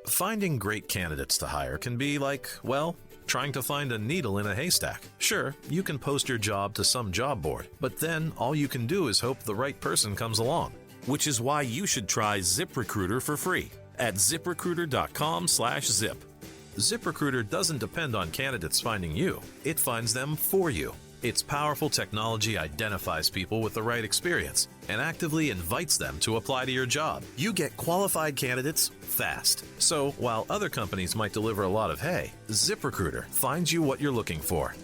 Finding great candidates to hire can be like, well, trying to find a needle in a haystack. Sure, you can post your job to some job board, but then all you can do is hope the right person comes along. Which is why you should try ZipRecruiter for free at ZipRecruiter.com/zip. ZipRecruiter doesn't depend on candidates finding you. It finds them for you. Its powerful technology identifies people with the right experience and actively invites them to apply to your job. You get qualified candidates fast. So while other companies might deliver a lot of hay, ZipRecruiter finds you what you're looking for.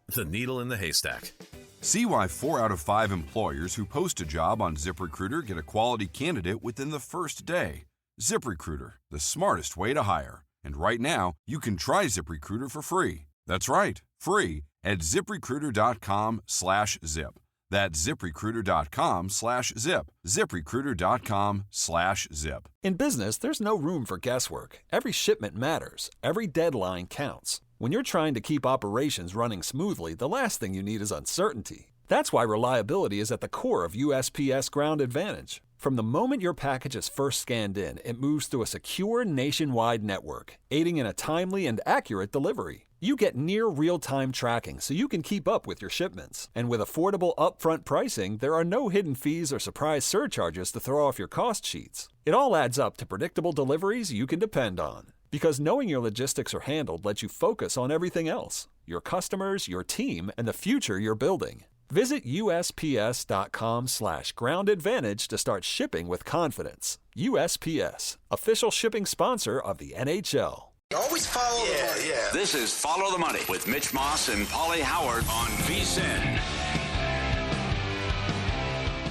The needle in the haystack. See why 4 out of 5 employers who post a job on ZipRecruiter get a quality candidate within the first day. ZipRecruiter, the smartest way to hire. And right now, you can try ZipRecruiter for free. That's right, free at ZipRecruiter.com/zip. That's ZipRecruiter.com/zip. ZipRecruiter.com/zip. In business, there's no room for guesswork. Every shipment matters. Every deadline counts. When you're trying to keep operations running smoothly, the last thing you need is uncertainty. That's why reliability is at the core of USPS Ground Advantage. From the moment your package is first scanned in, it moves through a secure nationwide network, aiding in a timely and accurate delivery. You get near real-time tracking so you can keep up with your shipments. And with affordable upfront pricing, there are no hidden fees or surprise surcharges to throw off your cost sheets. It all adds up to predictable deliveries you can depend on. Because knowing your logistics are handled lets you focus on everything else: your customers, your team, and the future you're building. Visit USPS.com/Ground Advantage to start shipping with confidence. USPS, official shipping sponsor of the NHL. Always follow the money. Yeah. This is Follow the Money with Mitch Moss and Paulie Howard on VSiN.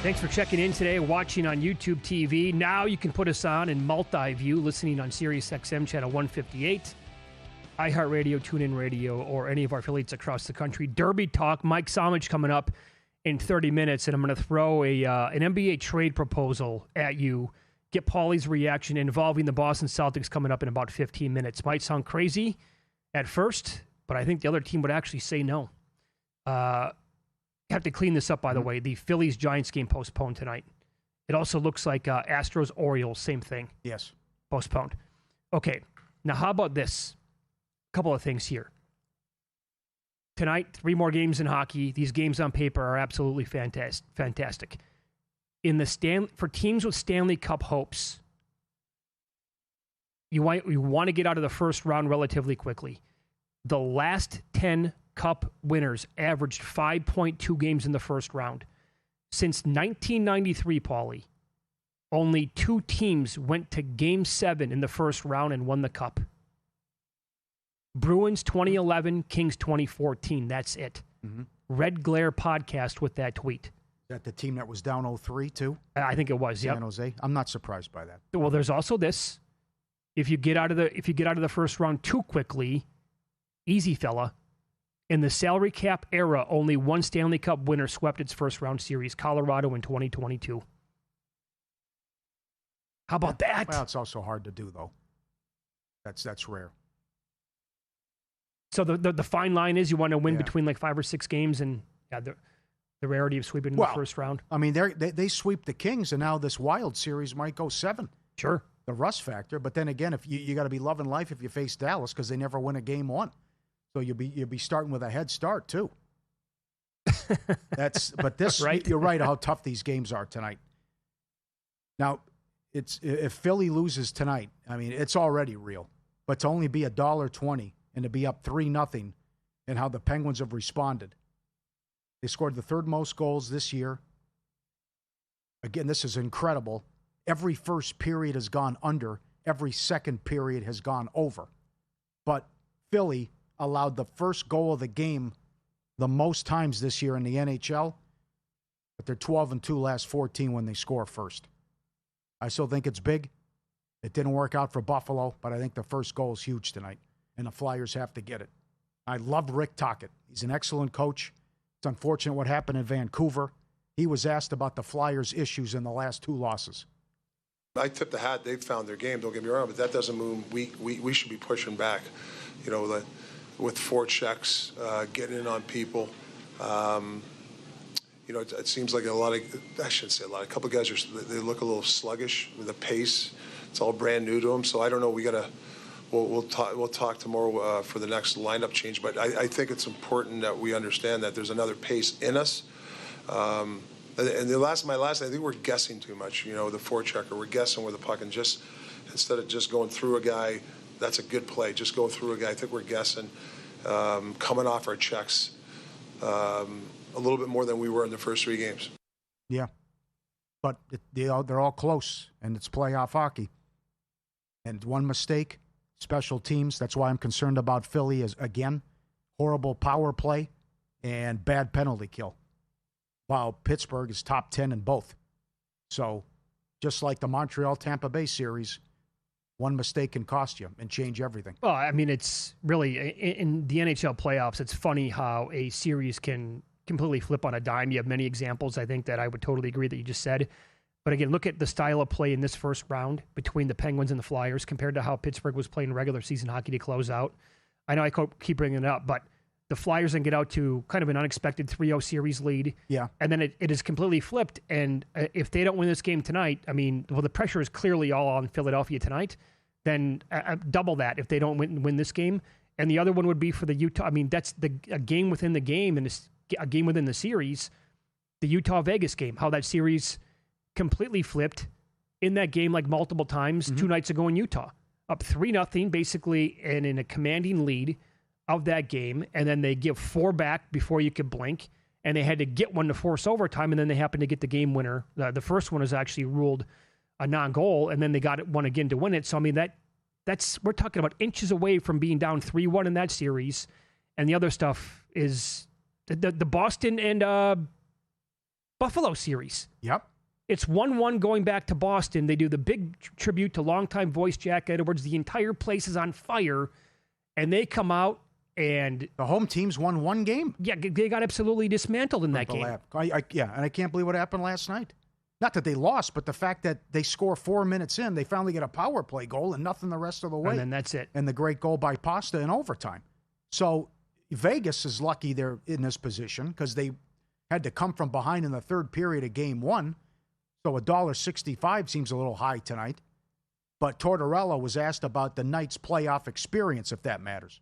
Thanks for checking in today, watching on YouTube TV. Now you can put us on in multi-view, listening on Sirius XM channel 158, iHeartRadio, TuneIn Radio, or any of our affiliates across the country. Derby Talk, Mike Somich coming up in 30 minutes, and I'm going to throw an NBA trade proposal at you. Get Paulie's reaction involving the Boston Celtics coming up in about 15 minutes. Might sound crazy at first, but I think the other team would actually say no. Have to clean this up, by the way. The Phillies-Giants game postponed tonight. It also looks like Astros-Orioles, same thing. Yes. Postponed. Okay, now how about this? A couple of things here. Tonight, 3 more games in hockey. These games on paper are absolutely fantastic. For teams with Stanley Cup hopes, you want to get out of the first round relatively quickly. The last 10 Cup winners averaged 5.2 games in the first round. Since 1993, Paulie, only 2 teams went to Game 7 in the first round and won the Cup. Bruins 2011, Kings 2014. That's it. Mm-hmm. Red Glare podcast with that tweet. Is that the team that was down 0-3 too? I think it was. San Jose. I'm not surprised by that. Well, there's also this: if you get out of the first round too quickly, easy fella. In the salary cap era, only one Stanley Cup winner swept its first round series: Colorado in 2022. How about that? Well, it's also hard to do though. That's rare. So the fine line is you want to win between like 5 or 6 games, and the rarity of sweeping in the first round. I mean, they sweep the Kings, and now this Wild series might go 7. Sure. The rust factor, but then again, if you got to be loving life if you face Dallas because they never win a game 1, so you'll be starting with a head start too. But this right? You're right how tough these games are tonight. Now, if Philly loses tonight, I mean it's already real, but to only be $1.20 and to be up 3-0, and how the Penguins have responded. They scored the 3rd most goals this year. Again, this is incredible. Every first period has gone under. Every second period has gone over. But Philly allowed the first goal of the game the most times this year in the NHL. But they're 12-2 last 14 when they score first. I still think it's big. It didn't work out for Buffalo, but I think the first goal is huge tonight. And the Flyers have to get it. I love Rick Tocchet. He's an excellent coach. It's unfortunate what happened in Vancouver. He was asked about the Flyers' issues in the last 2 losses. I tip the hat. They've found their game. Don't get me wrong, but that doesn't mean we should be pushing back. You know, with 4 checks, getting in on people. You know, it seems like a couple of guys they look a little sluggish with the pace. It's all brand new to them. So I don't know. We'll talk tomorrow for the next lineup change. But I think it's important that we understand that there's another pace in us. And my last, I think we're guessing too much. You know, the forechecker, we're guessing where the puck, and just instead of just going through a guy, that's a good play. Just go through a guy. I think we're guessing, coming off our checks a little bit more than we were in the first 3 games. Yeah, but they're all close, and it's playoff hockey. And one mistake, special teams. That's why I'm concerned about Philly. Is again, horrible power play and bad penalty kill. While Pittsburgh is top 10 in both. So, just like the Montreal-Tampa Bay series, one mistake can cost you and change everything. Well, I mean, it's really, in the NHL playoffs, it's funny how a series can completely flip on a dime. You have many examples, I think, that I would totally agree that you just said. But again, look at the style of play in this first round between the Penguins and the Flyers compared to how Pittsburgh was playing regular season hockey to close out. I know I keep bringing it up, but the Flyers then get out to kind of an unexpected 3-0 series lead. Yeah. And then it is completely flipped. And if they don't win this game tonight, I mean, well, the pressure is clearly all on Philadelphia tonight. Then double that if they don't win this game. And the other one would be for the Utah. I mean, that's a game within the game and a game within the series. The Utah-Vegas game, how that series completely flipped in that game like multiple times 2 nights ago in Utah. Up 3-0 basically and in a commanding lead of that game, and then they give 4 back before you could blink, and they had to get one to force overtime, and then they happened to get the game winner. The first one was actually ruled a non-goal, and then they got one again to win it. So, I mean, that's we're talking about inches away from being down 3-1 in that series, and the other stuff is the Boston and Buffalo series. Yep. It's 1-1 going back to Boston. They do the big tribute to longtime voice Jack Edwards. The entire place is on fire, and they come out, and the home teams won 1 game. Yeah, they got absolutely dismantled in that game. And I can't believe what happened last night. Not that they lost, but the fact that they score 4 minutes in, they finally get a power play goal and nothing the rest of the way. And then that's it. And the great goal by Pasta in overtime. So Vegas is lucky they're in this position because they had to come from behind in the third period of game 1. So $1.65 seems a little high tonight. But Tortorella was asked about the Knights' playoff experience, if that matters.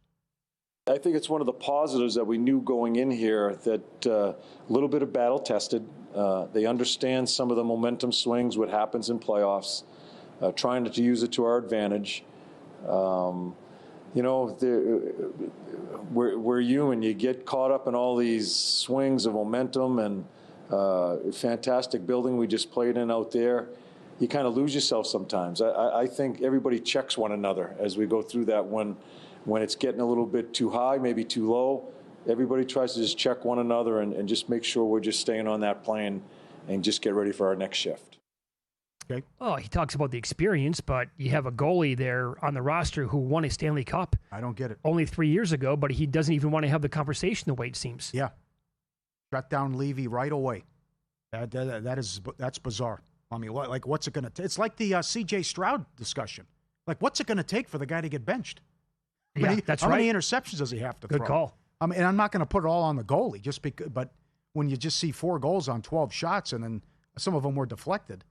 I think it's one of the positives that we knew going in here, that a little bit of battle tested. They understand some of the momentum swings, what happens in playoffs, trying to use it to our advantage. You know, we're human. You get caught up in all these swings of momentum and fantastic building we just played in out there. You kind of lose yourself sometimes. I think everybody checks one another as we go through that. When it's getting a little bit too high, maybe too low, everybody tries to just check one another and just make sure we're just staying on that plane and just get ready for our next shift. Okay. Oh, he talks about the experience, but you have a goalie there on the roster who won a Stanley Cup. I don't get it. Only 3 years ago, but he doesn't even want to have the conversation the way it seems. Yeah. Shut down Levy right away. That's bizarre. I mean, what's it going to take? It's like the C.J. Stroud discussion. Like, what's it going to take for the guy to get benched? That's how right. How many interceptions does he have to throw? Good call. I mean, and I'm not going to put it all on the goalie, just because. But when you just see 4 goals on 12 shots, and then some of them were deflected,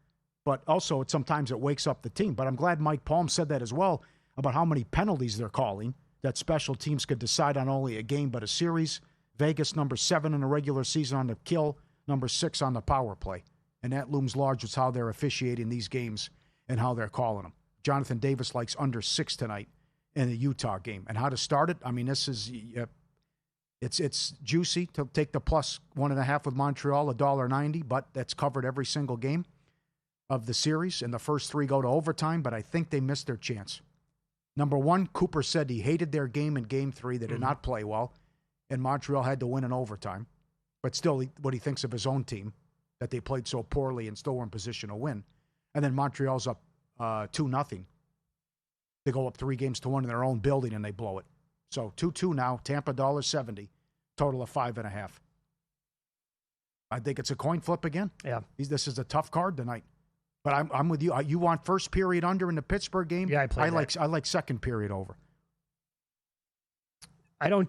but also sometimes it wakes up the team. But I'm glad Mike Palm said that as well about how many penalties they're calling. That special teams could decide on only a game but a series. Vegas number 7 in the regular season on the kill, number 6 on the power play, and that looms large with how they're officiating these games and how they're calling them. Jonathan Davis likes under 6 tonight in the Utah game. And how to start it, I mean, this is it's juicy to take the plus 1.5 with Montreal, $1.90, but that's covered every single game of the series, and the first 3 go to overtime, but I think they missed their chance. Number 1, Cooper said he hated their game in Game 3. They did not play well, and Montreal had to win in overtime. But still, what he thinks of his own team, that they played so poorly and still were in position to win. And then Montreal's up 2-0. They go up 3-1 in their own building, and they blow it. So 2-2 now, Tampa $1.70, total of 5.5. I think it's a coin flip again. Yeah. This is a tough card tonight. But I'm with you. You want first period under in the Pittsburgh game? Yeah, I like second period over. I don't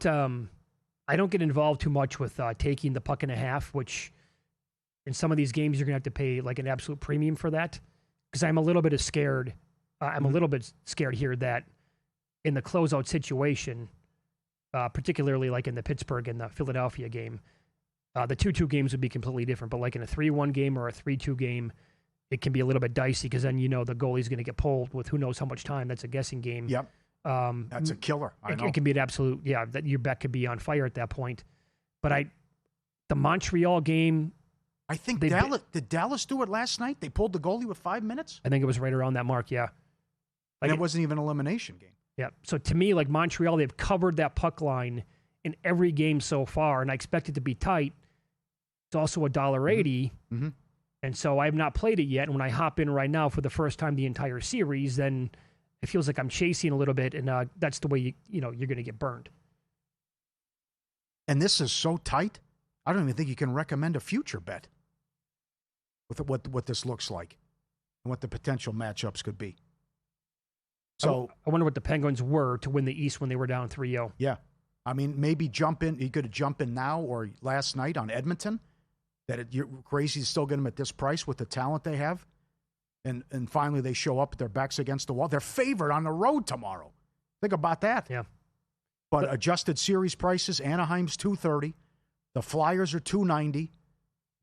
get involved too much with taking the puck and a half, which in some of these games you're going to have to pay like an absolute premium for that, because I'm a little bit scared I'm a little bit scared here that in the closeout situation, particularly like in the Pittsburgh and the Philadelphia game, the 2-2 games would be completely different. But like in a 3-1 game or a 3-2 game, it can be a little bit dicey because then the goalie's going to get pulled with who knows how much time. That's a guessing game. Yep. That's a killer. I know. It can be an absolute, that your bet could be on fire at that point. But the Montreal game, I think did Dallas do it last night? They pulled the goalie with 5 minutes? I think it was right around that mark, yeah. And it wasn't even an elimination game. Yeah. So to me, like Montreal, they've covered that puck line in every game so far, and I expect it to be tight. It's also $1.80. Mm-hmm. And so I have not played it yet. And when I hop in right now for the first time the entire series, then it feels like I'm chasing a little bit, and that's the way you're going to get burned. And this is so tight, I don't even think you can recommend a future bet with what this looks like and what the potential matchups could be. So I wonder what the Penguins were to win the East when they were down 3-0. Yeah. I mean, maybe jump in. You could jump in now or last night on Edmonton. You're crazy to still get them at this price with the talent they have. And finally they show up with their backs against the wall. They're favored on the road tomorrow. Think about that. Yeah. But adjusted series prices, Anaheim's $2.30. The Flyers are $2.90.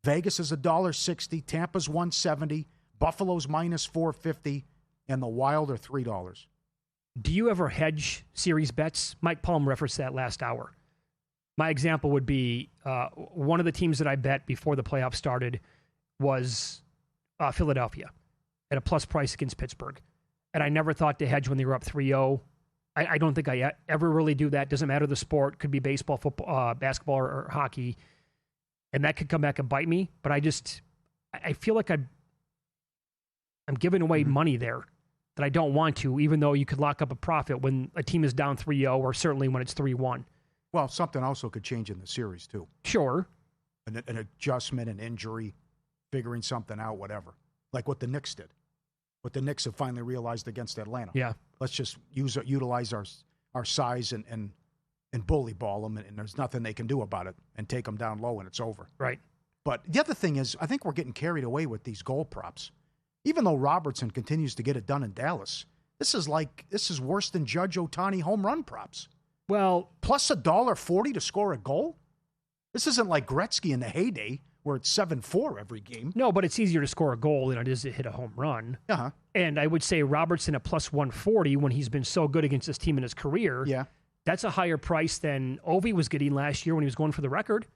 Vegas is $1.60. Tampa's $1.70. Buffalo's -450. And the Wild are $3. Do you ever hedge series bets? Mike Palm referenced that last hour. My example would be one of the teams that I bet before the playoffs started was Philadelphia at a plus price against Pittsburgh. And I never thought to hedge when they were up 3-0. I don't think I ever really do that. Doesn't matter the sport. Could be baseball, football, basketball, or hockey. And that could come back and bite me. But I feel like I'm giving away money there that I don't want to, even though you could lock up a profit when a team is down 3-0 or certainly when it's 3-1. Well, something also could change in the series, too. Sure. An adjustment, an injury, figuring something out, whatever. Like what the Knicks did. What the Knicks have finally realized against Atlanta. Yeah. Let's just utilize our size and bully ball them, and there's nothing they can do about it, and take them down low, and it's over. Right. But the other thing is, I think we're getting carried away with these goal props. Even though Robertson continues to get it done in Dallas, this is worse than Judge Ohtani home run props. Well, plus $1.40 to score a goal? This isn't like Gretzky in the heyday where it's 7-4 every game. No, but it's easier to score a goal than it is to hit a home run. Uh-huh. And I would say Robertson at plus 140 when he's been so good against this team in his career. Yeah. That's a higher price than Ovi was getting last year when he was going for the record.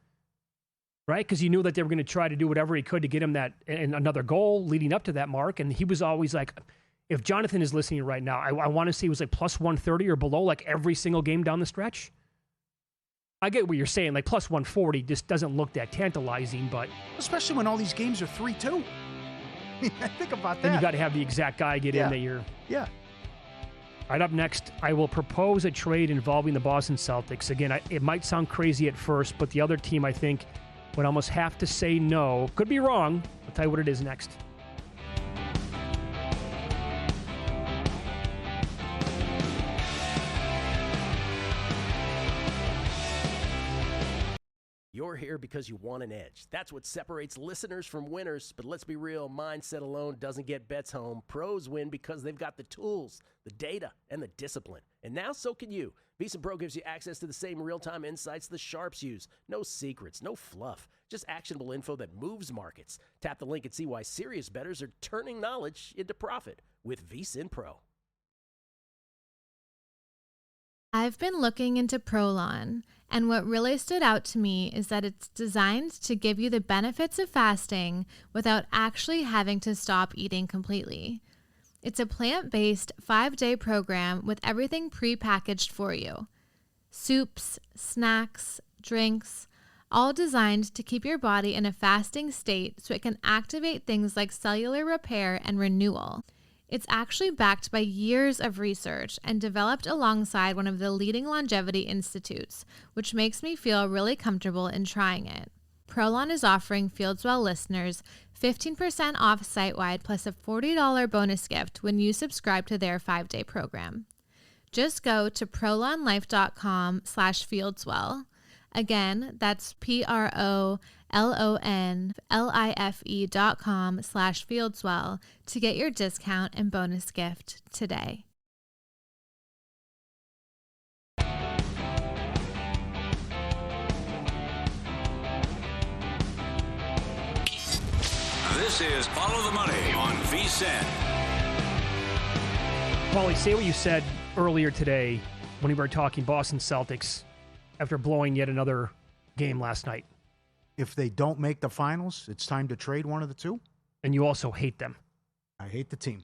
Right? Because you knew that they were going to try to do whatever he could to get him that and another goal leading up to that mark. And he was always like, if Jonathan is listening right now, I want to see he was like plus 130 or below like every single game down the stretch. I get what you're saying. Like plus 140 just doesn't look that tantalizing, but especially when all these games are 3-2. I mean, think about that. Then you got to have the exact guy get in that you're. Yeah. All right, up next, I will propose a trade involving the Boston Celtics. Again, it might sound crazy at first, but the other team, I think, would almost have to say no. Could be wrong. I'll tell you what it is next. You're here because you want an edge. That's what separates listeners from winners. But let's be real, mindset alone doesn't get bets home. Pros win because they've got the tools, the data, and the discipline. And now so can you. VSiN Pro gives you access to the same real-time insights the sharps use. No secrets, no fluff, just actionable info that moves markets. Tap the link and see why serious bettors are turning knowledge into profit with VSiN Pro. I've been looking into Prolon, and what really stood out to me is that it's designed to give you the benefits of fasting without actually having to stop eating completely. It's a plant-based 5-day program with everything pre-packaged for you. Soups, snacks, drinks, all designed to keep your body in a fasting state so it can activate things like cellular repair and renewal. It's actually backed by years of research and developed alongside one of the leading longevity institutes, which makes me feel really comfortable in trying it. Prolon is offering FieldSwell listeners 15% off site-wide plus a $40 bonus gift when you subscribe to their 5-day program. Just go to prolonlife.com/FieldSwell. Again, that's PROLONLIFE.com/FieldSwell to get your discount and bonus gift today. This is Follow the Money on VSiN. Paulie, say what you said earlier today when we were talking Boston Celtics after blowing yet another game last night. If they don't make the finals, it's time to trade one of the two. And you also hate them. I hate the team.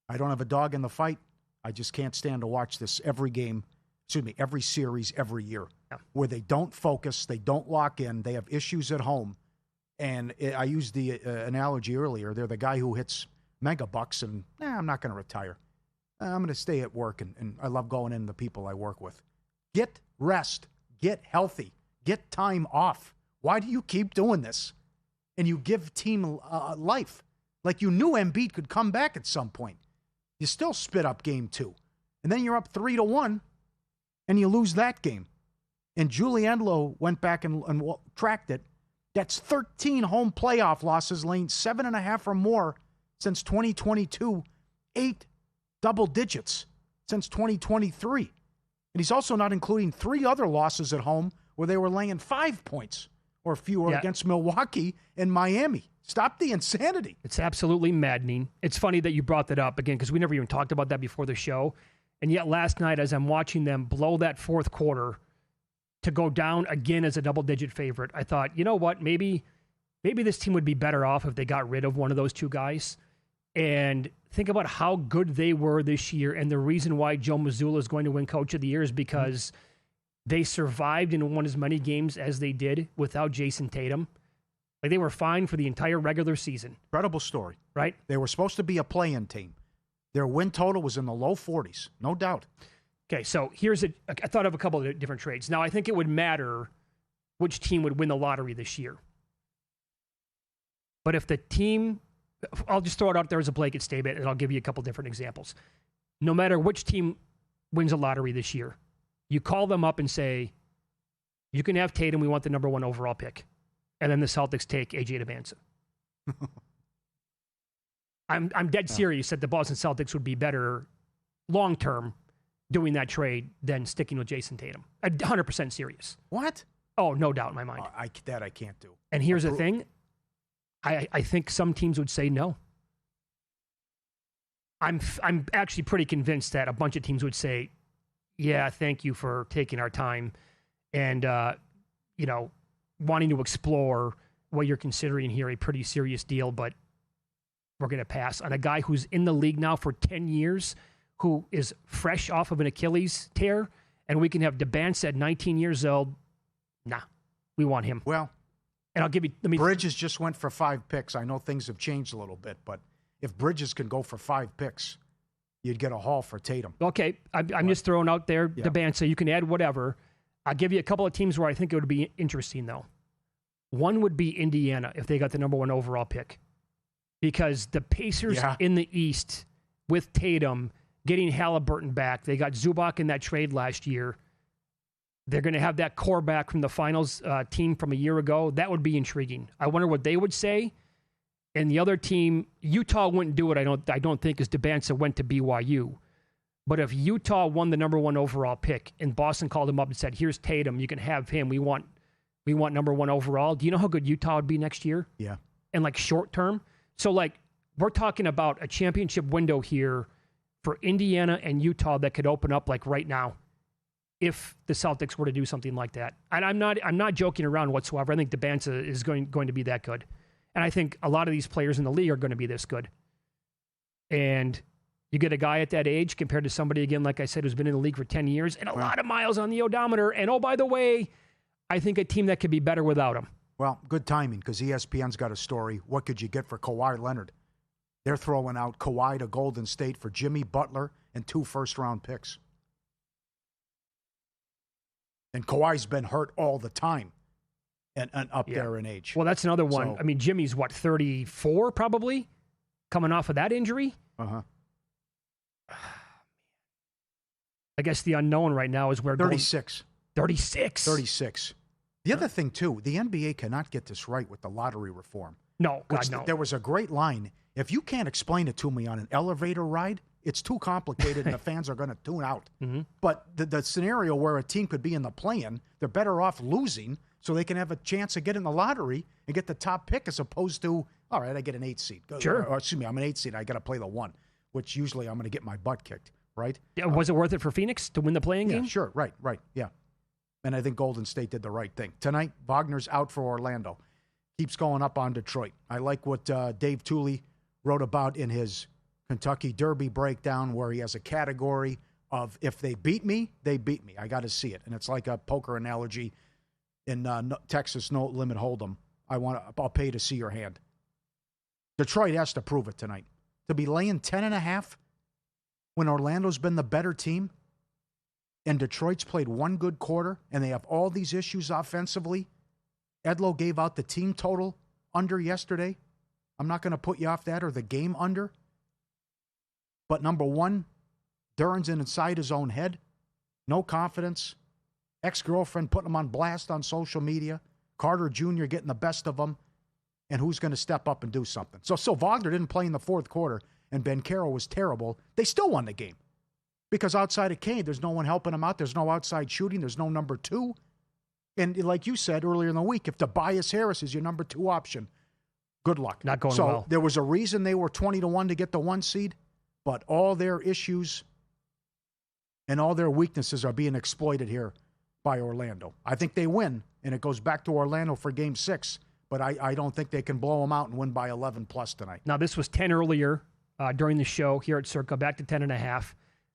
I don't have a dog in the fight. I just can't stand to watch this every series, every year, where they don't focus, they don't lock in, they have issues at home. And I used the analogy earlier. They're the guy who hits mega bucks and, I'm not going to retire. I'm going to stay at work, and I love going in the people I work with. Get rest. Get healthy. Get time off. Why do you keep doing this? And you give team life. Like you knew Embiid could come back at some point. You still spit up game 2. And then you're up 3-1, and you lose that game. And Giuliano went back and tracked it. That's 13 home playoff losses, Lane, 7.5 or more since 2022, 8 double digits since 2023. And he's also not including 3 other losses at home where they were laying 5 points or fewer against Milwaukee and Miami. Stop the insanity. It's absolutely maddening. It's funny that you brought that up again because we never even talked about that before the show. And yet last night, as I'm watching them blow that fourth quarter to go down again as a double-digit favorite, I thought, you know what, maybe this team would be better off if they got rid of one of those two guys. And think about how good they were this year, and the reason why Joe Mazzulla is going to win Coach of the Year is because they survived and won as many games as they did without Jason Tatum. Like, they were fine for the entire regular season. Incredible story. Right? They were supposed to be a play-in team. Their win total was in the low 40s, no doubt. Okay, so I thought of a couple of different trades. Now, I think it would matter which team would win the lottery this year. But if the team, I'll just throw it out there as a blanket statement, and I'll give you a couple different examples. No matter which team wins a lottery this year, you call them up and say, you can have Tatum, we want the number 1 overall pick. And then the Celtics take AJ Dybantsa. I'm dead serious that the Boston Celtics would be better long-term doing that trade than sticking with Jason Tatum. 100% serious. What? Oh, no doubt in my mind. I can't do. And here's the thing. I think some teams would say no. I'm actually pretty convinced that a bunch of teams would say, yeah, thank you for taking our time and, wanting to explore what you're considering here, a pretty serious deal, but we're going to pass on a guy who's in the league now for 10 years, who is fresh off of an Achilles tear, and we can have Dybantsa at 19 years old. Nah, we want him. Well, and I'll give you... Bridges just went for 5 picks. I know things have changed a little bit, but if Bridges can go for 5 picks, you'd get a haul for Tatum. Okay, I'm just throwing out there, Dybantsa. You can add whatever. I'll give you a couple of teams where I think it would be interesting, though. One would be Indiana if they got the number 1 overall pick. Because the Pacers in the East, with Tatum, getting Halliburton back, they got Zubac in that trade last year. They're going to have that core back from the finals team from a year ago. That would be intriguing. I wonder what they would say. And the other team, Utah wouldn't do it, I don't think, as Dybantsa went to BYU. But if Utah won the number 1 overall pick and Boston called him up and said, here's Tatum, you can have him, we want number 1 overall, do you know how good Utah would be next year? Yeah. And like short term? So like we're talking about a championship window here for Indiana and Utah that could open up like right now if the Celtics were to do something like that. And I'm not joking around whatsoever. I think Dybantsa is going to be that good. And I think a lot of these players in the league are going to be this good. And you get a guy at that age compared to somebody, again, like I said, who's been in the league for 10 years and a lot of miles on the odometer. And oh, by the way, I think a team that could be better without him. Well, good timing because ESPN's got a story. What could you get for Kawhi Leonard? They're throwing out Kawhi to Golden State for Jimmy Butler and 2 first-round picks. And Kawhi's been hurt all the time and up there in age. Well, that's another one. So, I mean, Jimmy's, 34 probably, coming off of that injury? Uh-huh. I guess the unknown right now is where 36. 36? 36. The other thing, too, the NBA cannot get this right with the lottery reform. No, God, no. There was a great line. If you can't explain it to me on an elevator ride, it's too complicated and the fans are going to tune out. Mm-hmm. But the scenario where a team could be in the play-in, they're better off losing so they can have a chance of getting the lottery and get the top pick as opposed to, all right, I get an 8 seed. Sure. Or excuse me, I'm an 8 seed. I got to play the 1, which usually I'm going to get my butt kicked, right? Yeah, was it worth it for Phoenix to win the playing game? Sure. Right. Yeah. And I think Golden State did the right thing. Tonight, Wagner's out for Orlando. Keeps going up on Detroit. I like what Dave Tooley wrote about in his Kentucky Derby breakdown, where he has a category of if they beat me, they beat me. I got to see it. And it's like a poker analogy in Texas No Limit Hold'em. I'll pay to see your hand. Detroit has to prove it tonight. To be laying 10.5 when Orlando's been the better team and Detroit's played one good quarter and they have all these issues offensively. Edlow gave out the team total under yesterday. I'm not going to put you off that, or the game under. But number one, Duran's inside his own head. No confidence. Ex-girlfriend putting him on blast on social media. Carter Jr. getting the best of him. And who's going to step up and do something? So Wagner didn't play in the fourth quarter, and Banchero was terrible. They still won the game. Because outside of Kane, there's no one helping him out. There's no outside shooting. There's no number 2. And like you said earlier in the week, if Tobias Harris is your number 2 option, good luck. Not going well. So there was a reason they were 20-1 to get the 1 seed, but all their issues and all their weaknesses are being exploited here by Orlando. I think they win, and it goes back to Orlando for Game 6, but I don't think they can blow them out and win by 11+ tonight. Now, this was 10 earlier during the show here at Circa, back to 10.5.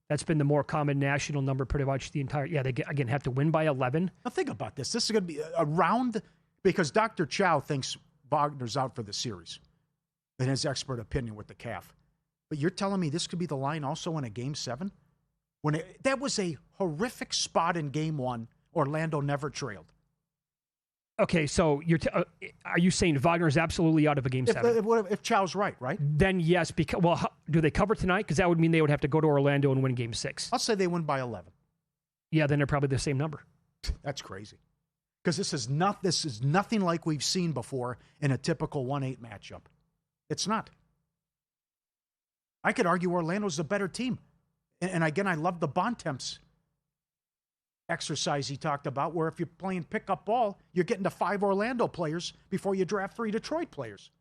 That's been the more common national number pretty much the entire... Yeah, they, again, have to win by 11. Now, think about this. This is going to be a round because Dr. Chow thinks Wagner's out for the series in his expert opinion with the calf. But you're telling me this could be the line also in a Game 7? That was a horrific spot in Game 1. Orlando never trailed. Okay, so are you saying Wagner's absolutely out of a Game 7? If Chow's right? Then yes. Do they cover tonight? Because that would mean they would have to go to Orlando and win Game 6. I'll say they win by 11. Yeah, then they're probably the same number. That's crazy. Because this is nothing like we've seen before in a typical 1-8 matchup. It's not. I could argue Orlando's the better team. And again, I love the Bontemps exercise he talked about, where if you're playing pickup ball, you're getting to 5 Orlando players before you draft 3 Detroit players.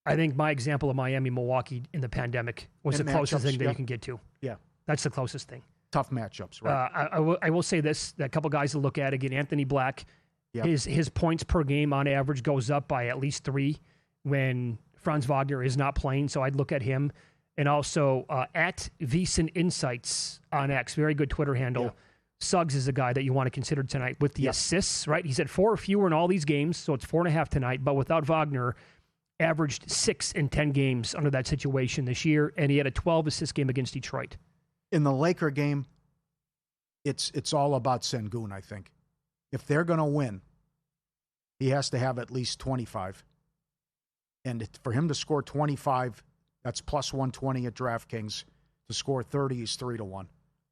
I think my example of Miami-Milwaukee in the pandemic was the closest thing that you can get to. Yeah. That's the closest thing. Tough matchups, right? I will say this, that a couple guys to look at. Again, Anthony Black, yep. his points per game on average goes up by at least 3 when Franz Wagner is not playing, so I'd look at him. And also, at VSiN Insights on X, very good Twitter handle, yeah. Suggs is a guy that you want to consider tonight with the assists, right? He's at 4 or fewer in all these games, so it's 4.5 tonight. But without Wagner, averaged 6 in 10 games under that situation this year, and he had a 12-assist game against Detroit. In the Laker game, it's all about Sengun, I think. If they're going to win, he has to have at least 25. And for him to score 25, that's plus 120 at DraftKings. To score 30 is 3-1.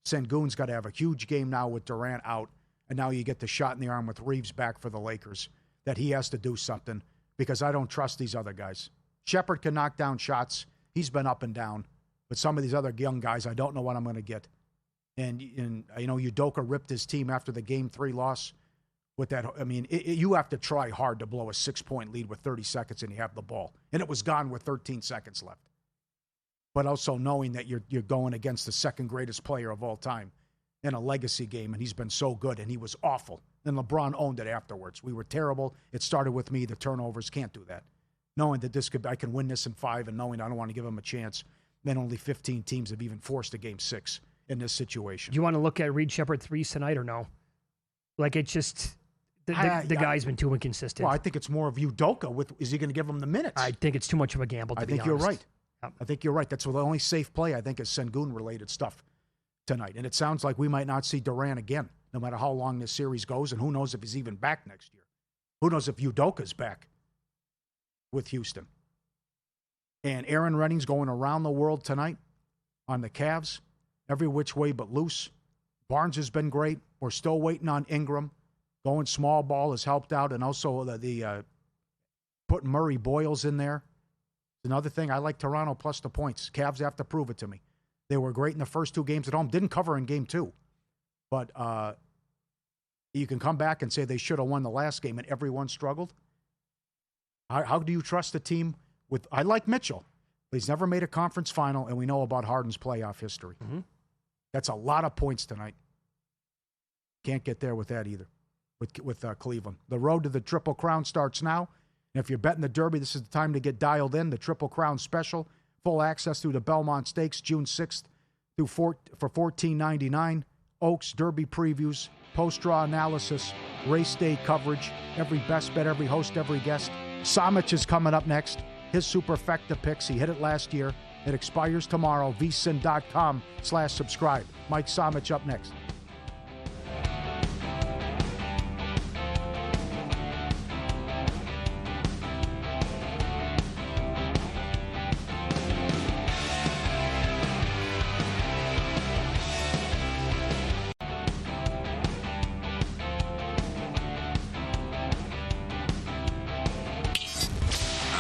Sengun's got to have a huge game now with Durant out, and now you get the shot in the arm with Reeves back for the Lakers, that he has to do something because I don't trust these other guys. Shepard can knock down shots. He's been up and down. But some of these other young guys, I don't know what I'm going to get. And you know, Udoka ripped his team after the Game 3 loss with that. I mean, you have to try hard to blow a 6-point lead with 30 seconds and you have the ball. And it was gone with 13 seconds left. But also knowing that you're going against the second greatest player of all time in a legacy game, and he's been so good, and he was awful. And LeBron owned it afterwards. We were terrible. It started with me. The turnovers, can't do that. Knowing that I can win this in 5, and knowing I don't want to give him a chance. Then only 15 teams have even forced a Game 6 in this situation. Do you want to look at Reed Shepard 3s tonight or no? Like, it just... The guy's been too inconsistent. Well, I think it's more of Udoka. Is he going to give him the minutes? I think it's too much of a gamble, to be honest. You're right. I think you're right. That's the only safe play, I think, is Sengun-related stuff tonight. And it sounds like we might not see Durant again, no matter how long this series goes, and who knows if he's even back next year. Who knows if Udoka's back with Houston. And Aaron Redding's going around the world tonight on the Cavs, every which way but loose. Barnes has been great. We're still waiting on Ingram. Going small ball has helped out, and also the putting Murray Boyles in there. Another thing, I like Toronto plus the points. Cavs have to prove it to me. They were great in the first 2 games at home. Didn't cover in game 2. But you can come back and say they should have won the last game and everyone struggled. How do you trust a team with... I like Mitchell, but he's never made a conference final, and we know about Harden's playoff history. Mm-hmm. That's a lot of points tonight. Can't get there with that either, with Cleveland. The road to the Triple Crown starts now. And if you're betting the Derby, this is the time to get dialed in. The Triple Crown Special, full access through the Belmont Stakes, June 6th for $14.99. Oaks, Derby previews, post-draw analysis, race day coverage, every best bet, every host, every guest. Samich is coming up next. His superfecta picks. He hit it last year. It expires tomorrow. vsin.com/subscribe. Mike Samich up next.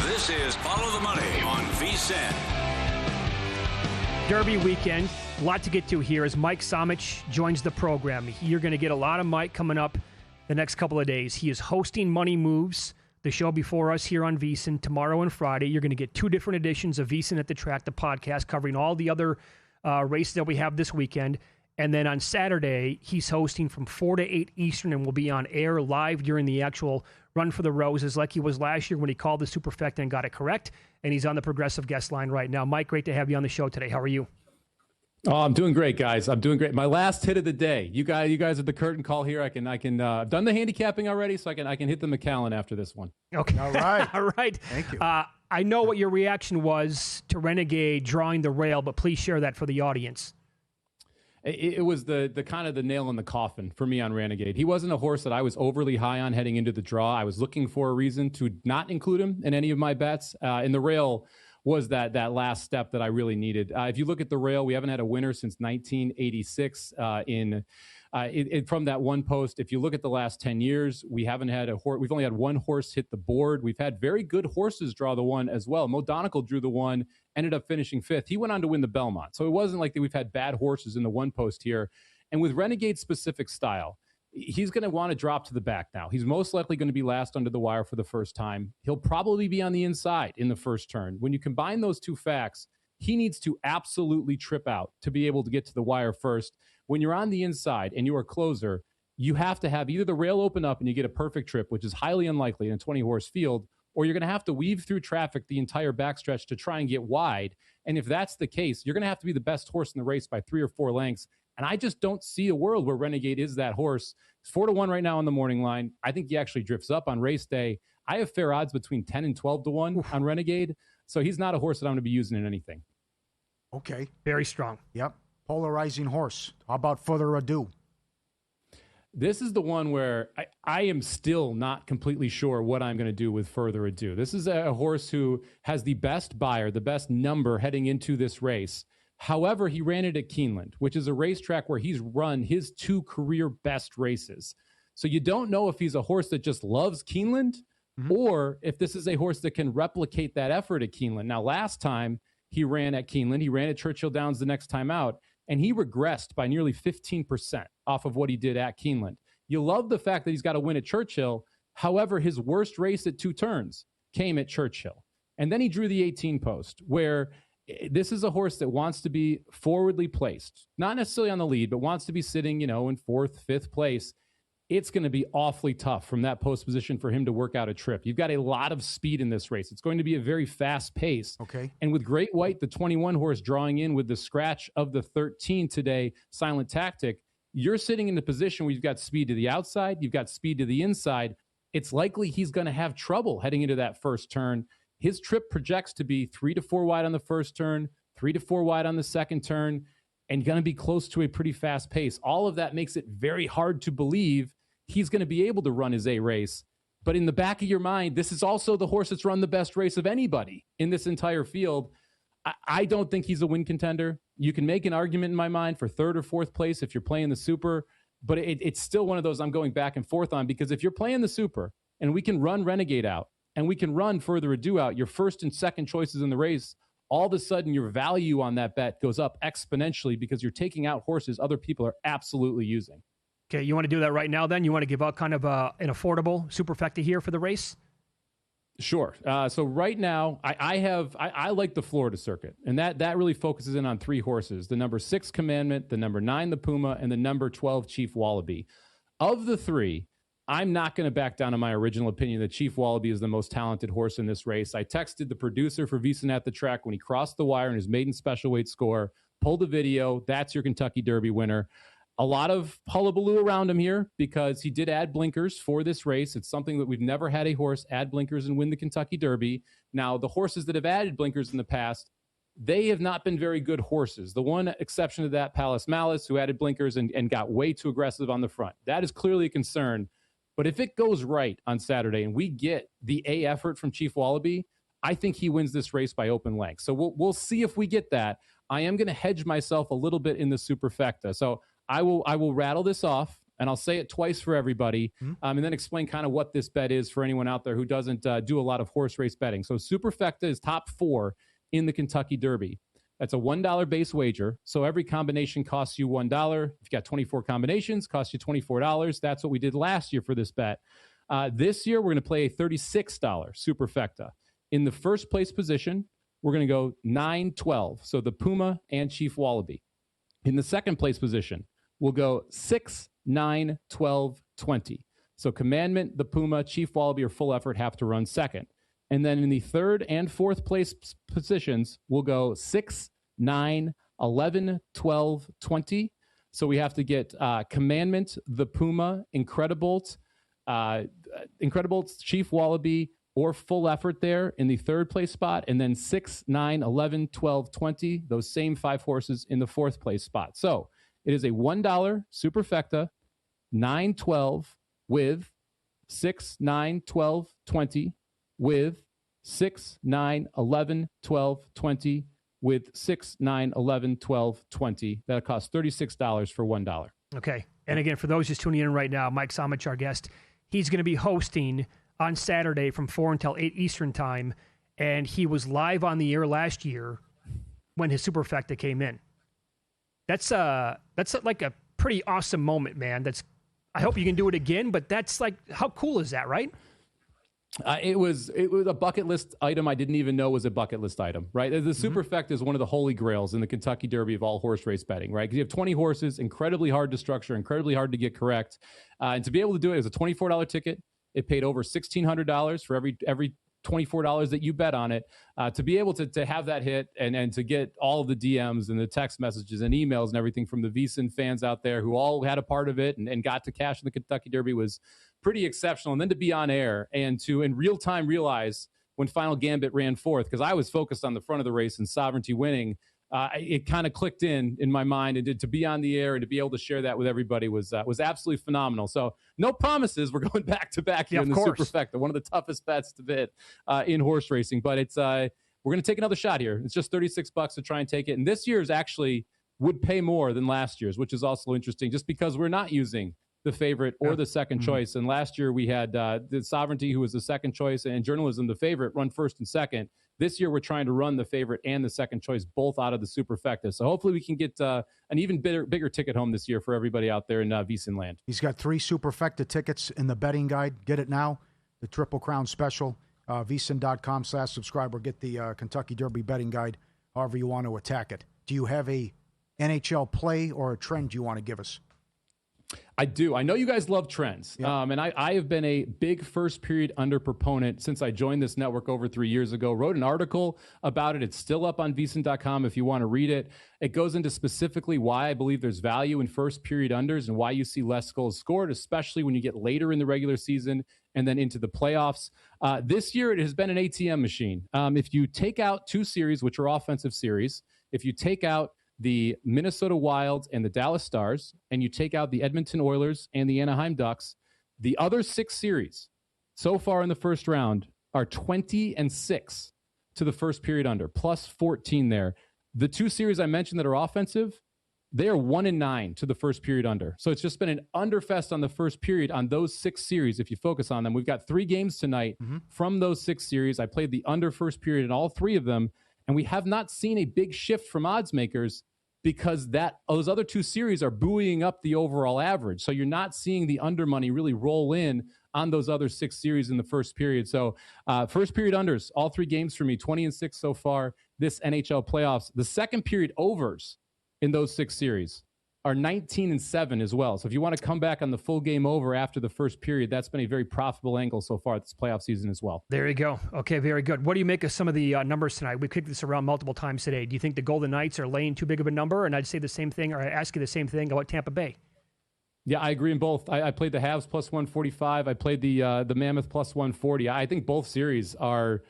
This is Follow the Money on VSiN. Derby weekend. A lot to get to here as Mike Samich joins the program. You're going to get a lot of Mike coming up the next couple of days. He is hosting Money Moves, the show before us here on VSiN, tomorrow and Friday. You're going to get 2 different editions of VSiN at the Track, the podcast, covering all the other races that we have this weekend. And then on Saturday, he's hosting from 4 to 8 Eastern and will be on air live during the actual Run for the Roses like he was last year when he called the Superfecta and got it correct. And he's on the Progressive guest line right now. Mike, great to have you on the show today. How are you? Oh, I'm doing great, guys. I'm doing great. My last hit of the day. You guys are the curtain call here. I've done the handicapping already, so I can hit the McAllen after this one. Okay. All right. All right. Thank you. I know what your reaction was to Renegade drawing the rail, but please share that for the audience. It was the kind of the nail in the coffin for me on Renegade. He wasn't a horse that I was overly high on heading into the draw. I was looking for a reason to not include him in any of my bets. And the rail was that last step that I really needed. If you look at the rail, we haven't had a winner since 1986 from that one post. If you look at the last 10 years, we haven't had a horse. We've only had one horse hit the board. We've had very good horses draw the one as well. Mo Donegal drew the one, ended up finishing 5th. He went on to win the Belmont. So it wasn't like that we've had bad horses in the one post here. And with Renegade's specific style, he's going to want to drop to the back now. He's most likely going to be last under the wire for the first time. He'll probably be on the inside in the first turn. When you combine those two facts, he needs to absolutely trip out to be able to get to the wire first. When you're on the inside and you're a closer, you have to have either the rail open up and you get a perfect trip, which is highly unlikely in a 20-horse field, or you're going to have to weave through traffic the entire backstretch to try and get wide. And if that's the case, you're going to have to be the best horse in the race by 3 or 4 lengths. And I just don't see a world where Renegade is that horse. It's 4-1 right now on the morning line. I think he actually drifts up on race day. I have fair odds between 10 and 12-1 on Renegade. So he's not a horse that I'm going to be using in anything. Okay. Very strong. Yep. Polarizing horse. How about Further Ado? This is the one where I am still not completely sure what I'm going to do with Further Ado. This is a horse who has the best buyer, the best number heading into this race. However, he ran it at Keeneland, which is a racetrack where he's run his 2 career best races. So you don't know if he's a horse that just loves Keeneland or if this is a horse that can replicate that effort at Keeneland. Now, last time he ran at Keeneland, he ran at Churchill Downs the next time out, and he regressed by nearly 15% off of what he did at Keeneland. You love the fact that he's got to win at Churchill. However, his worst race at 2 turns came at Churchill. And then he drew the 18 post, where this is a horse that wants to be forwardly placed, not necessarily on the lead, but wants to be sitting, in 4th, 5th place. It's going to be awfully tough from that post position for him to work out a trip. You've got a lot of speed in this race. It's going to be a very fast pace. Okay. And with Great White, the 21 horse drawing in with the scratch of the 13 today, Silent Tactic, you're sitting in the position where you've got speed to the outside, you've got speed to the inside. It's likely he's going to have trouble heading into that first turn. His trip projects to be 3 to 4 wide on the first turn, 3 to 4 wide on the second turn, and going to be close to a pretty fast pace. All of that makes it very hard to believe he's going to be able to run his A race. But in the back of your mind, this is also the horse that's run the best race of anybody in this entire field. I don't think he's a win contender. You can make an argument in my mind for 3rd or 4th place if you're playing the Super, but it's still one of those I'm going back and forth on, because if you're playing the Super and we can run Renegade out and we can run Further Ado out, your first and second choices in the race, all of a sudden your value on that bet goes up exponentially because you're taking out horses other people are absolutely using. Okay, you want to do that right now then? You want to give out kind of an affordable superfecta here for the race? Sure. So right now, I like the Florida circuit, and that really focuses in on 3 horses: the number 6 Commandment, the number 9 the Puma, and the number 12 Chief Wallaby. Of the 3, I'm not going to back down on my original opinion that Chief Wallaby is the most talented horse in this race. I texted the producer for VSiN at the track when he crossed the wire in his maiden special weight score, pulled a video. That's your Kentucky Derby winner. A lot of hullabaloo around him here because he did add blinkers for this race. It's something that we've never had a horse add blinkers and win the Kentucky Derby. Now, the horses that have added blinkers in the past, they have not been very good horses. The one exception to that, Palace Malice, who added blinkers and got way too aggressive on the front. That is clearly a concern. But if it goes right on Saturday and we get the A effort from Chief Wallaby, I think he wins this race by open length. So we'll see if we get that. I am going to hedge myself a little bit in the superfecta. So I will rattle this off, and I'll say it twice for everybody, and then explain kind of what this bet is for anyone out there who doesn't do a lot of horse race betting. So superfecta is top 4 in the Kentucky Derby. That's a $1 base wager. So every combination costs you $1. If you got 24 combinations, costs you $24. That's what we did last year for this bet. This year, we're going to play a $36 superfecta. In the first place position, we're going to go 9-12. So the Puma and Chief Wallaby. In the second place position, we'll go 6, 9, 12, 20. So Commandment, the Puma, Chief Wallaby, or Full Effort have to run second. And then in the third and fourth place positions, we'll go 6, 9, 11, 12, 20. So we have to get Commandment, the Puma, Incredibolt, Chief Wallaby, or Full Effort there in the third place spot, and then 6, 9, 11, 12, 20, those same 5 horses in the fourth place spot. So it is a $1 superfecta, 9, 12 with 6, 9, 12, 20 with 6, 9, 11, 12, 20 with 6, 9, 11, 12, 20. That costs $36 for $1. Okay. And again, for those just tuning in right now, Mike Somich, our guest, he's going to be hosting on Saturday from 4 until 8 Eastern time, and he was live on the air last year when his superfecta came in. That's like a pretty awesome moment, man. I hope you can do it again, but that's like, how cool is that, right? It was a bucket list item I didn't even know was a bucket list item, right? The superfecta is one of the holy grails in the Kentucky Derby of all horse race betting, right? Because you have 20 horses, incredibly hard to structure, incredibly hard to get correct. And to be able to do it was a $24 ticket. It paid over $1,600 for every $24 that you bet on it. To be able to have that hit and to get all of the DMs and the text messages and emails and everything from the VSiN fans out there who all had a part of it and got to cash in the Kentucky Derby was pretty exceptional. And then to be on air and to in real time realize when Final Gambit ran fourth, because I was focused on the front of the race and Sovereignty winning, it kind of clicked in my mind, and to be on the air and to be able to share that with everybody was absolutely phenomenal. So no promises. We're going back to back here in the superfecta, one of the toughest bets to bet in horse racing. But it's we're going to take another shot here. It's just $36 to try and take it. And this year's actually would pay more than last year's, which is also interesting, just because we're not using the favorite or the second choice. And last year we had the Sovereignty, who was the second choice, and Journalism, the favorite, run first and second. This year, we're trying to run the favorite and the second choice both out of the superfecta. So hopefully we can get an even bigger ticket home this year for everybody out there in VSiN land. He's got 3 superfecta tickets in the betting guide. Get it now. The Triple Crown special. VSiN.com/subscribe or get the Kentucky Derby betting guide, however you want to attack it. Do you have a NHL play or a trend you want to give us? I do. I know you guys love trends. Yeah. And I have been a big first period under proponent since I joined this network over 3 years ago. Wrote an article about it. It's still up on VSiN.com if you want to read it. It goes into specifically why I believe there's value in first period unders and why you see less goals scored, especially when you get later in the regular season and then into the playoffs. This year, it has been an ATM machine. If you take out 2 series, which are offensive series, if you take out the Minnesota Wild and the Dallas Stars, and you take out the Edmonton Oilers and the Anaheim Ducks, the other 6 series so far in the first round are 20-6 to the first period under, plus 14 there. The 2 series I mentioned that are offensive, they are 1-9 to the first period under. So it's just been an underfest on the first period on those 6 series. If you focus on them, we've got 3 games tonight from those 6 series. I played the under first period in all 3 of them, and we have not seen a big shift from odds makers because those other 2 series are buoying up the overall average. So you're not seeing the under money really roll in on those other 6 series in the first period. So first period unders, all 3 games for me, 20-6 so far this NHL playoffs. The second period overs in those 6 series are 19-7 as well. So if you want to come back on the full game over after the first period, that's been a very profitable angle so far this playoff season as well. There you go. Okay, very good. What do you make of some of the numbers tonight? We kicked this around multiple times today. Do you think the Golden Knights are laying too big of a number? And I'd say the same thing, or I ask you the same thing about Tampa Bay. Yeah, I agree in both. I played the Habs plus 145. I played the Mammoth plus 140. I think both series are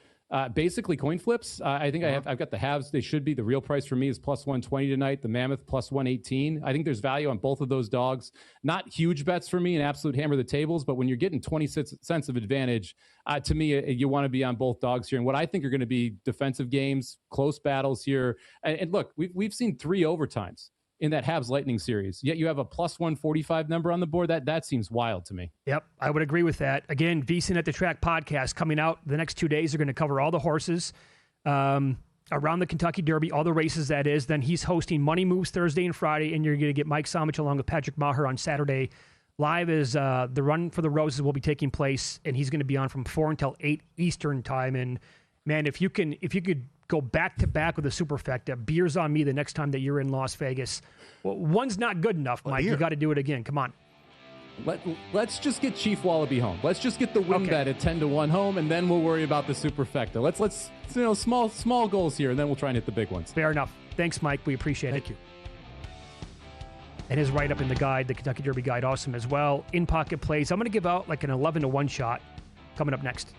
basically coin flips. I think I've got the Habs. They should be. The real price for me is plus 120 tonight. The Mammoth plus 118. I think there's value on both of those dogs. Not huge bets for me, an absolute hammer the tables, but when you're getting 20 cents of advantage, to me, you want to be on both dogs here. And what I think are going to be defensive games, close battles here. And look, we've seen 3 overtimes in that Habs Lightning series, yet you have a plus 145 number on the board. That seems wild to me. Yep, I would agree with that. Again, VSiN at the Track podcast coming out the next 2 days. Are going to cover all the horses around the Kentucky Derby, all the races that is. Then he's hosting Money Moves Thursday and Friday, and you're going to get Mike Somich along with Patrick Maher on Saturday. Live is the Run for the Roses will be taking place, and he's going to be on from 4 until 8 Eastern time. And man, if you could go back-to-back with a superfecta, beers on me the next time that you're in Las Vegas. Well, one's not good enough, Mike. You got to do it again. Come on. Let's just get Chief Wallaby home. Let's just get the win bet at 10-1 home, and then we'll worry about the superfecta. Let's small goals here, and then we'll try and hit the big ones. Fair enough. Thanks, Mike. We appreciate it. Thank you. And his write-up in the guide, the Kentucky Derby guide, awesome as well. In-pocket plays. I'm going to give out like an 11-1 shot coming up next.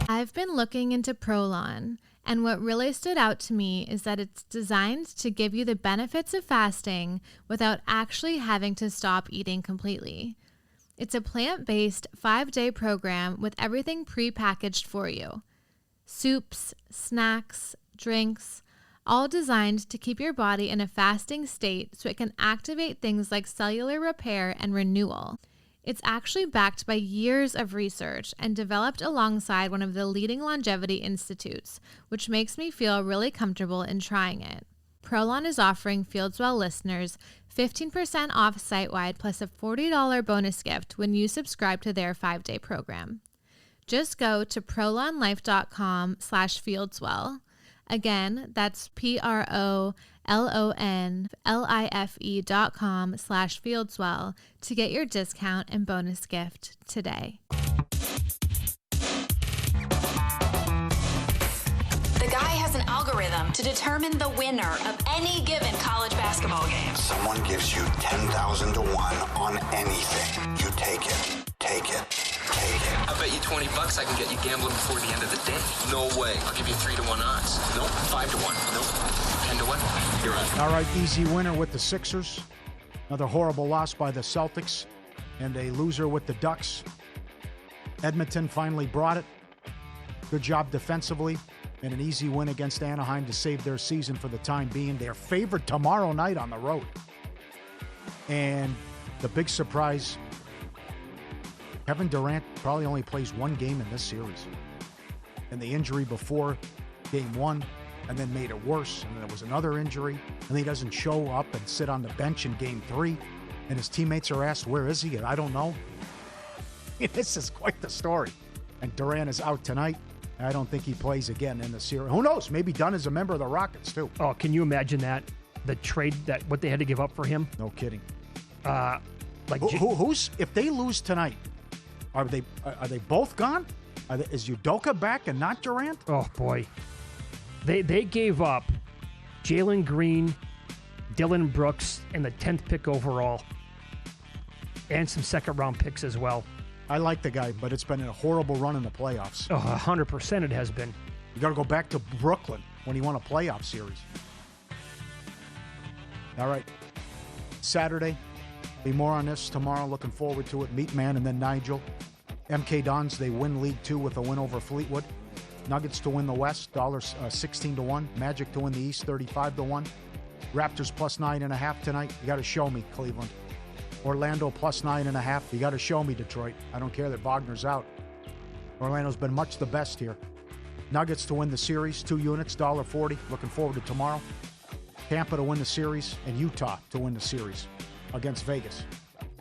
I've been looking into Prolon, and what really stood out to me is that it's designed to give you the benefits of fasting without actually having to stop eating completely. It's a plant-based 5-day program with everything pre-packaged for you. Soups, snacks, drinks, all designed to keep your body in a fasting state so it can activate things like cellular repair and renewal. It's actually backed by years of research and developed alongside one of the leading longevity institutes, which makes me feel really comfortable in trying it. Prolon is offering FieldSwell listeners 15% off site-wide plus a $40 bonus gift when you subscribe to their 5-day program. Just go to prolonlife.com/FieldSwell. Again, that's prolonlife.com/FieldSwell to get your discount and bonus gift today. The guy has an algorithm to determine the winner of any given college basketball game. Someone gives you 10,000 to 1 on anything. You take it. Take it. Take it. I bet you $20 I can get you gambling before the end of the day. No way. I'll give you 3-1 odds. Nope. 5-1. Nope. 10-1. You're right. All right, easy winner with the Sixers. Another horrible loss by the Celtics. And a loser with the Ducks. Edmonton finally brought it. Good job defensively. And an easy win against Anaheim to save their season for the time being. They're favored tomorrow night on the road. And the big surprise, Kevin Durant probably only plays 1 game in this series. And the injury before game 1, and then made it worse. And then there was another injury, and he doesn't show up and sit on the bench in game 3. And his teammates are asked, where is he? And I don't know. This is quite the story. And Durant is out tonight. I don't think he plays again in the series. Who knows? Maybe Dunn is a member of the Rockets, too. Oh, can you imagine that? The trade, what they had to give up for him? No kidding. Who's if they lose tonight, are they both gone? Is Udoka back and not Durant? Oh, boy. They gave up Jalen Green, Dylan Brooks, and the 10th pick overall. And some second-round picks as well. I like the guy, but it's been a horrible run in the playoffs. Oh, 100% it has been. You got to go back to Brooklyn when he won a playoff series. All right. Saturday. Be more on this tomorrow. Looking forward to it. Meat Man and then Nigel. MK Dons, they win League 2 with a win over Fleetwood. Nuggets to win the West, $16-1. Magic to win the East, 35-1. Raptors plus 9.5 tonight. You got to show me, Cleveland. Orlando plus 9.5. You got to show me, Detroit. I don't care that Wagner's out. Orlando's been much the best here. Nuggets to win the series, 2 units, $1.40. Looking forward to tomorrow. Tampa to win the series, and Utah to win the series against Vegas.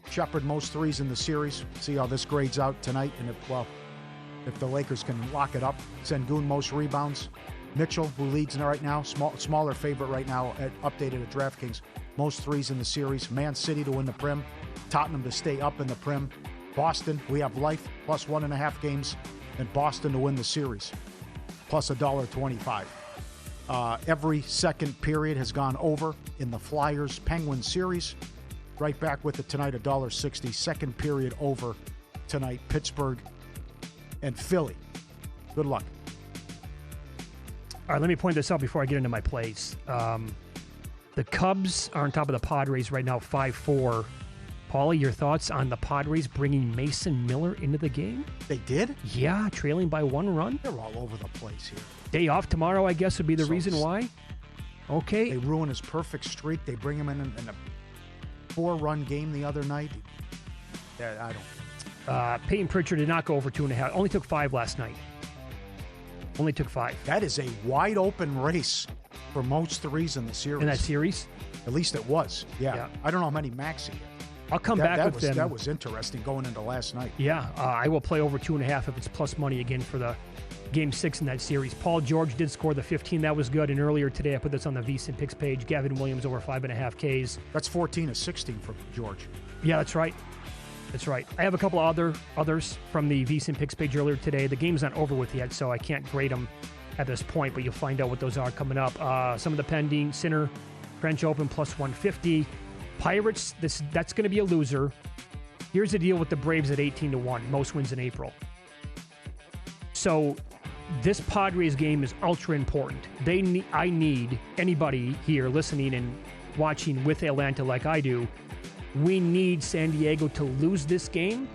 Shepherd most threes in the series. See how this grades out tonight, and if the Lakers can lock it up. Sengun most rebounds. Mitchell, who leads right now, smaller favorite right now, updated at DraftKings. Most threes in the series. Man City to win the Prim. Tottenham to stay up in the Prim. Boston, we have life, plus 1.5 games. And Boston to win the series, plus $1.25. Every second period has gone over in the Flyers-Penguins series. Right back with it tonight, $1.60. Second period over tonight, Pittsburgh and Philly. Good luck. All right, let me point this out before I get into my plays. The Cubs are on top of the Padres right now, 5-4. Paulie, your thoughts on the Padres bringing Mason Miller into the game? They did? Yeah, trailing by 1 run. They're all over the place here. Day off tomorrow, I guess, would be the reason why. Okay. They ruin his perfect streak. They bring him in a 4-run game the other night. Yeah, I don't. Peyton Pritchard did not go over 2.5. Only took 5 last night. Only took 5. That is a wide open race for most threes in the series. In that series? At least it was. Yeah. I don't know how many Maxi hit. I'll come back with them. That was interesting going into last night. Yeah, I will play over 2.5 if it's plus money again for the Game 6 in that series. Paul George did score the 15. That was good. And earlier today, I put this on the VSiN Picks page. Gavin Williams over 5.5 Ks. That's 14 of 16 for George. Yeah, that's right. That's right. I have a couple others from the VSiN Picks page earlier today. The game's not over with yet, so I can't grade them at this point, but you'll find out what those are coming up. Some of the pending. Sinner, French Open plus 150. Pirates, that's going to be a loser. Here's the deal with the Braves at 18-1. Most wins in April. So this Padres game is ultra important. I need anybody here listening and watching with Atlanta like I do. We need San Diego to lose this game.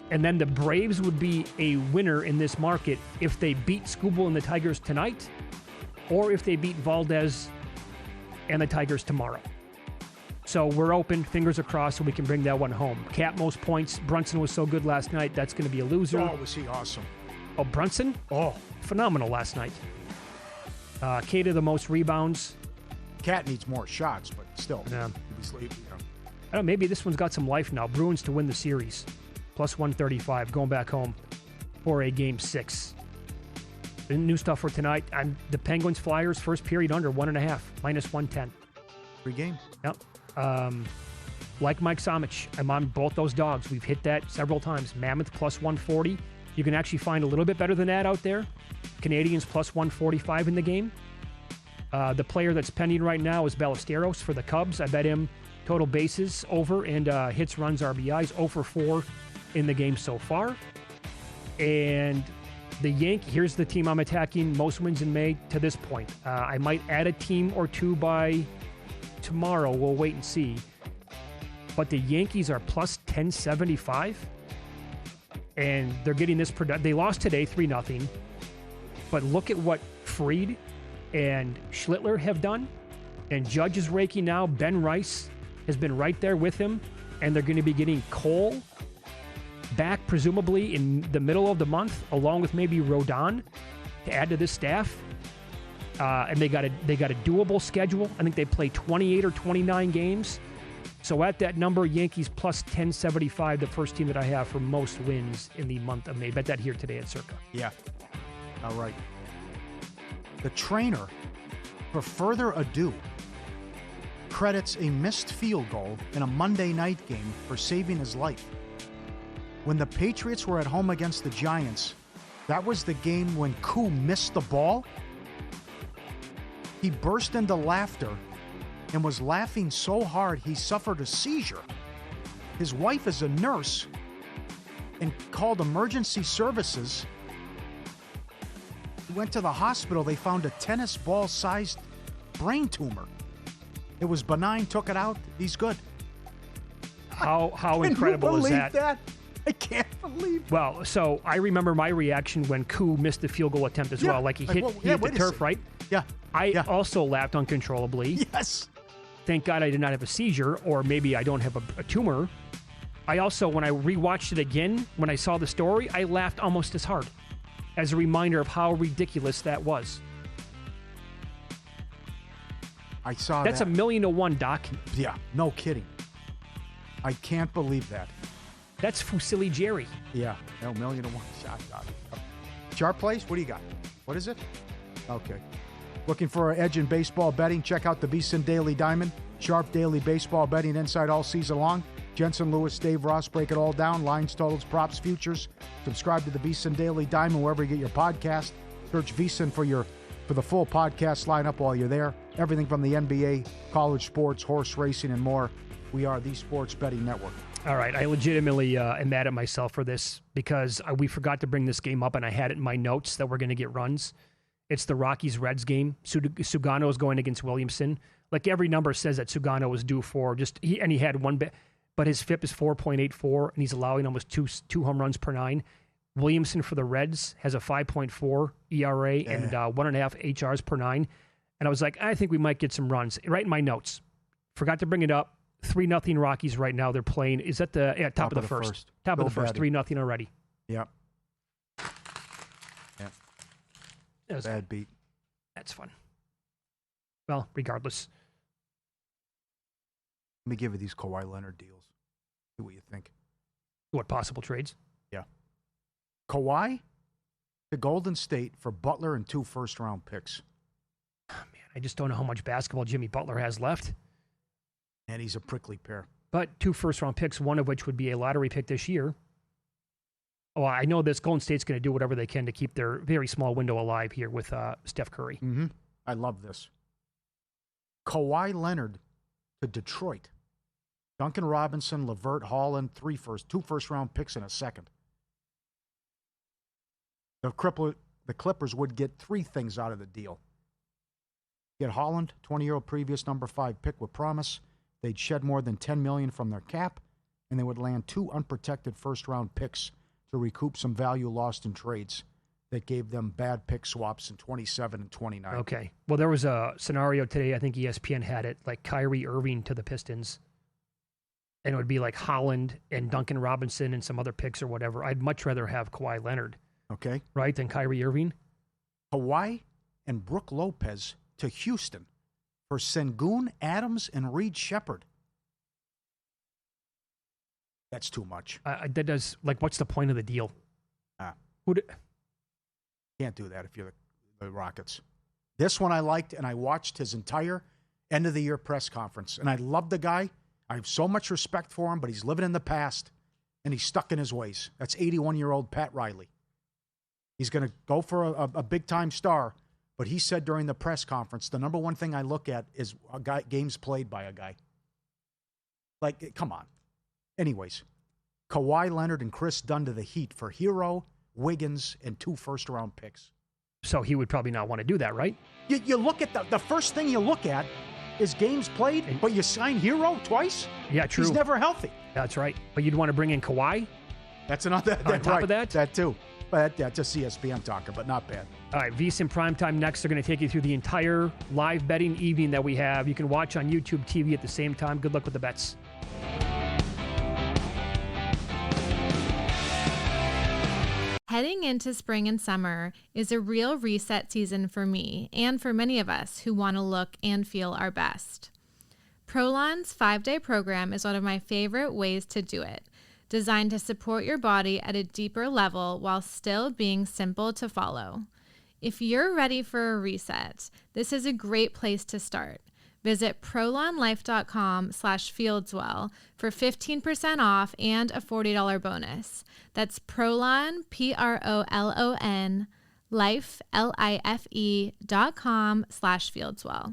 And then the Braves would be a winner in this market if they beat Skubal and the Tigers tonight, or if they beat Valdez and the Tigers tomorrow. So we're open, fingers are crossed, so we can bring that one home. Cap most points. Brunson was so good last night. That's going to be a loser. Oh, was he awesome? Oh, Brunson? Oh, phenomenal last night. Kata the most rebounds. Cat needs more shots, but still. Yeah. I don't know, maybe this one's got some life now. Bruins to win the series. Plus 135, going back home for a Game 6. The new stuff for tonight. The Penguins Flyers, first period under 1.5, minus 110. Free game. Yep. Like Mike Somich, I'm on both those dogs. We've hit that several times. Mammoth plus 140. You can actually find a little bit better than that out there. Canadians plus 145 in the game. The player that's pending right now is Ballesteros for the Cubs. I bet him total bases over and hits, runs, RBIs, 0 for 4 in the game so far. And the here's the team I'm attacking. Most wins in May to this point. I might add a team or two by tomorrow. We'll wait and see. But the Yankees are plus 1075. And they're getting this product. They lost today 3-0. But look at what Fried and Schlittler have done. And Judge is raking now. Ben Rice has been right there with him. And they're going to be getting Cole back presumably in the middle of the month, along with maybe Rodon to add to this staff. And they got a doable schedule. I think they play 28 or 29 games. So at that number, Yankees plus 1075, the first team that I have for most wins in the month of May. Bet that here today at Circa. Yeah. All right. The trainer, for further ado, credits a missed field goal in a Monday night game for saving his life. When the Patriots were at home against the Giants, that was the game when Koo missed the ball. He burst into laughter and was laughing so hard he suffered a seizure. His wife is a nurse and called emergency services. He went to the hospital. They found a tennis ball-sized brain tumor. It was benign, took it out. He's good. How incredible is that? I can't believe that. Well, so I remember my reaction when Koo missed the field goal attempt as well. Like he hit the turf, right? Yeah. I also laughed uncontrollably. Yes. Thank God I did not have a seizure, or maybe I don't have a tumor. I also, when I rewatched it again, when I saw the story, I laughed almost as hard as a reminder of how ridiculous that was. I saw That's that. 1,000,000 to 1, Doc. Yeah, no kidding. I can't believe that. That's Fusilli Jerry. Yeah, no, 1,000,000 to 1 shot. Sharp Plays, what do you got? What is it? Okay. Looking for an edge in baseball betting? Check out the VSiN Daily Diamond. Sharp daily baseball betting insight all season long. Jensen Lewis, Dave Ross break it all down. Lines, totals, props, futures. Subscribe to the VSiN Daily Diamond wherever you get your podcast. Search VSiN for the full podcast lineup while you're there. Everything from the NBA, college sports, horse racing, and more. We are the Sports Betting Network. All right, I legitimately am mad at myself for this because we forgot to bring this game up, and I had it in my notes that we're going to get runs. It's the Rockies-Reds game. Sugano is going against Williamson. Like every number says that Sugano was due for he had one bit, but his FIP is 4.84, and he's allowing almost two home runs per 9. Williamson for the Reds has a 5.4 ERA and 1.5 HRs per 9. And I was like, I think we might get some runs. Right in my notes. Forgot to bring it up. 3-0 Rockies right now. They're playing. Is that the top of the first? Top of the first. 3-0 already. Yep. That was bad beat. That's fun. Well, regardless. Let me give you these Kawhi Leonard deals. See what you think. What, possible trades? Yeah. Kawhi to Golden State for Butler and 2 first-round picks. Oh, man, I just don't know how much basketball Jimmy Butler has left. And he's a prickly pear. But 2 first-round picks, one of which would be a lottery pick this year. Oh, I know this Golden State's going to do whatever they can to keep their very small window alive here with Steph Curry. Mm-hmm. I love this. Kawhi Leonard to Detroit. Duncan Robinson, LeVert, Holland, 2 first-round picks and a second. The Clippers would get 3 things out of the deal. Get Holland, 20-year-old previous number 5 pick with promise. They'd shed more than $10 million from their cap, and they would land 2 unprotected first-round picks to recoup some value lost in trades that gave them bad pick swaps in 27 and 29. Okay. Well, there was a scenario today, I think ESPN had it, like Kyrie Irving to the Pistons. And it would be like Holland and Duncan Robinson and some other picks or whatever. I'd much rather have Kawhi Leonard. Okay. Right, than Kyrie Irving. Kawhi and Brook Lopez to Houston for Sengun, Adams, and Reed Shepherd. That's too much. That does, like, what's the point of the deal? Can't do that if you're the Rockets. This one I liked, and I watched his entire end-of-the-year press conference. And I love the guy. I have so much respect for him, but he's living in the past, and he's stuck in his ways. That's 81-year-old Pat Riley. He's going to go for a big-time star, but he said during the press conference, the number one thing I look at is games played by a guy. Like, come on. Anyways, Kawhi Leonard and Chris Dunn to the Heat for Hero, Wiggins, and 2 first-round picks. So he would probably not want to do that, right? You look at the first thing you look at is games played, but you sign Hero twice? Yeah, true. He's never healthy. That's right. But you'd want to bring in Kawhi? That's another. On top of that? That too. But that's a CSPN talker, but not bad. All right, VSiN Primetime next. They're going to take you through the entire live betting evening that we have. You can watch on YouTube TV at the same time. Good luck with the bets. Heading into spring and summer is a real reset season for me and for many of us who want to look and feel our best. Prolon's 5-day program is one of my favorite ways to do it, designed to support your body at a deeper level while still being simple to follow. If you're ready for a reset, this is a great place to start. Visit prolonlife.com/fieldswell for 15% off and a $40 bonus. That's Prolon, PROLON, life, LIFE.com/fieldswell.